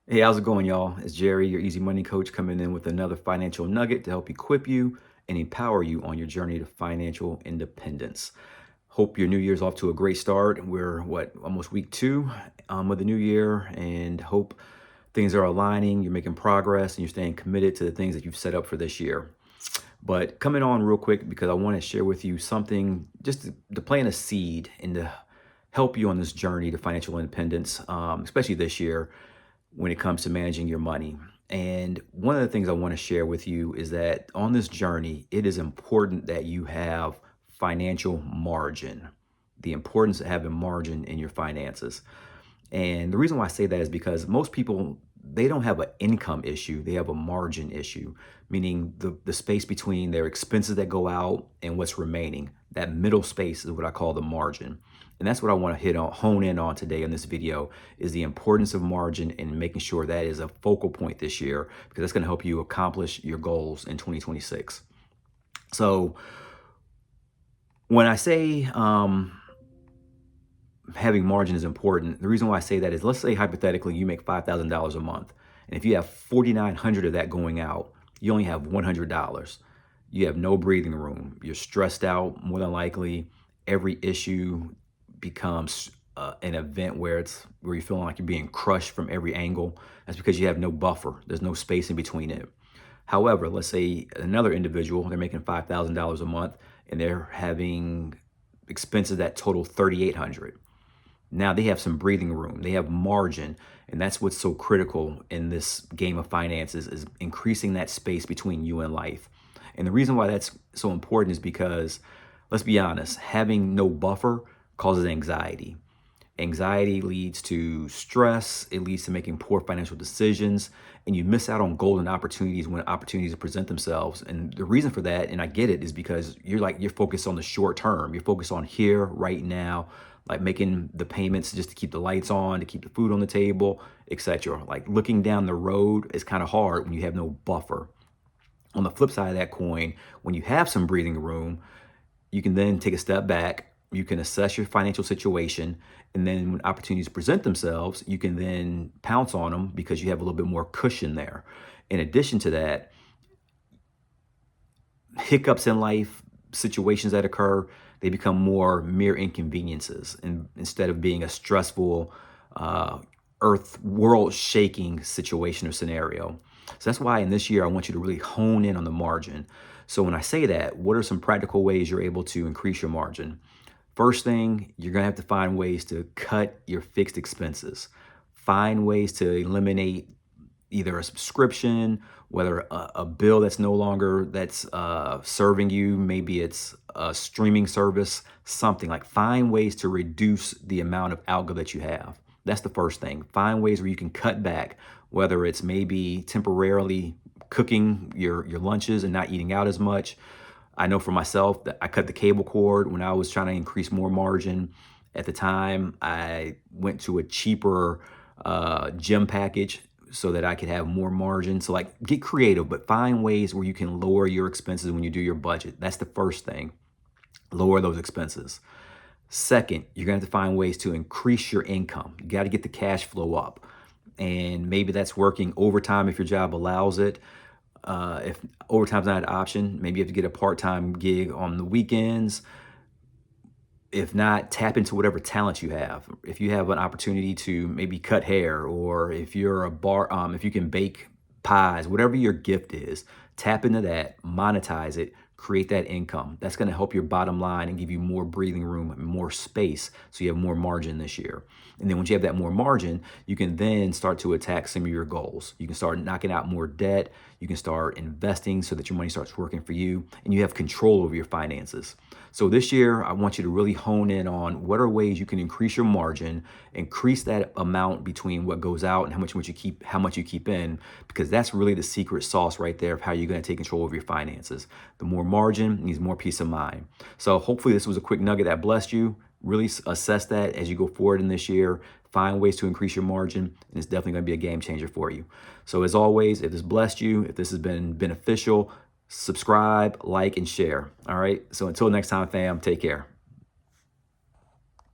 Hey, how's it going, y'all? It's Jerry, your Easy Money Coach, coming in with another financial nugget to help equip you and empower you on your journey to financial independence. Hope your new year's off to a great start. We're almost week two of the new year, and hope things are aligning, you're making progress, and you're staying committed to the things that you've set up for this year. But coming on real quick because I want to share with you something just to plant a seed and to help you on this journey to financial independence, especially this year when it comes to managing your money. And one of the things I want to share with you is that on this journey, it is important that you have financial margin, the importance of having margin in your finances. And the reason why I say that is because most people, they don't have an income issue, they have a margin issue, meaning the space between their expenses that go out and what's remaining. That middle space is what I call the margin. And that's what I want to hone in on today in this video, is the importance of margin and making sure that is a focal point this year, because that's going to help you accomplish your goals in 2026. So when I say having margin is important, the reason why I say that is, let's say hypothetically you make $5,000 a month, and if you have 4,900 of that going out, you only have $100. You have no breathing room. You're stressed out, more than likely. Every issue becomes an event where you're feeling like you're being crushed from every angle. That's because you have no buffer. There's no space in between it. However, let's say another individual, they're making $5,000 a month and they're having expenses that total 3,800. Now they have some breathing room, they have margin, and that's what's so critical in this game of finances, is increasing that space between you and life. And the reason why that's so important is because, let's be honest, having no buffer causes anxiety. Anxiety leads to stress, it leads to making poor financial decisions, and you miss out on golden opportunities when opportunities present themselves. And the reason for that, and I get it, is because you're focused on the short term. You're focused on here, right now, like making the payments just to keep the lights on, to keep the food on the table, etc. Like looking down the road is kind of hard when you have no buffer. On the flip side of that coin, when you have some breathing room, you can then take a step back, you can assess your financial situation, and then when opportunities present themselves, you can then pounce on them because you have a little bit more cushion there. In addition to that, hiccups in life, situations that occur, they become more mere inconveniences, and instead of being a stressful, uh, earth world shaking situation or scenario. So that's why in this year, I want you to really hone in on the margin. So when I say that, what are some practical ways you're able to increase your margin? First thing, you're gonna have to find ways to cut your fixed expenses. Find ways to eliminate either a subscription, whether a bill that's no longer that's serving you, maybe it's a streaming service, something like. Find ways to reduce the amount of algo that you have. That's the first thing. Find ways where you can cut back, whether it's maybe temporarily cooking your lunches and not eating out as much. I know for myself that I cut the cable cord when I was trying to increase more margin. At the time, I went to a cheaper gym package so that I could have more margin. So like, get creative, but find ways where you can lower your expenses when you do your budget. That's the first thing. Lower those expenses. Second, you're gonna have to find ways to increase your income. You got to get the cash flow up. And maybe that's working overtime if your job allows it. If overtime's not an option, maybe you have to get a part-time gig on the weekends. If not, tap into whatever talent you have. If you have an opportunity to maybe cut hair, or if you're if you can bake pies, whatever your gift is, tap into that, monetize it, create that income. That's going to help your bottom line and give you more breathing room, more space, so you have more margin this year. And then once you have that more margin, you can then start to attack some of your goals. You can start knocking out more debt. You can start investing so that your money starts working for you and you have control over your finances. So this year, I want you to really hone in on what are ways you can increase your margin, increase that amount between what goes out and how much you keep in, because that's really the secret sauce right there of how you're going to take control of your finances. The more margin means more peace of mind. So hopefully this was a quick nugget that blessed you. Really assess that as you go forward in this year. Find ways to increase your margin, and it's definitely going to be a game changer for you. So as always, if this blessed you, if this has been beneficial, subscribe, like, and share. All right. So until next time, fam, take care.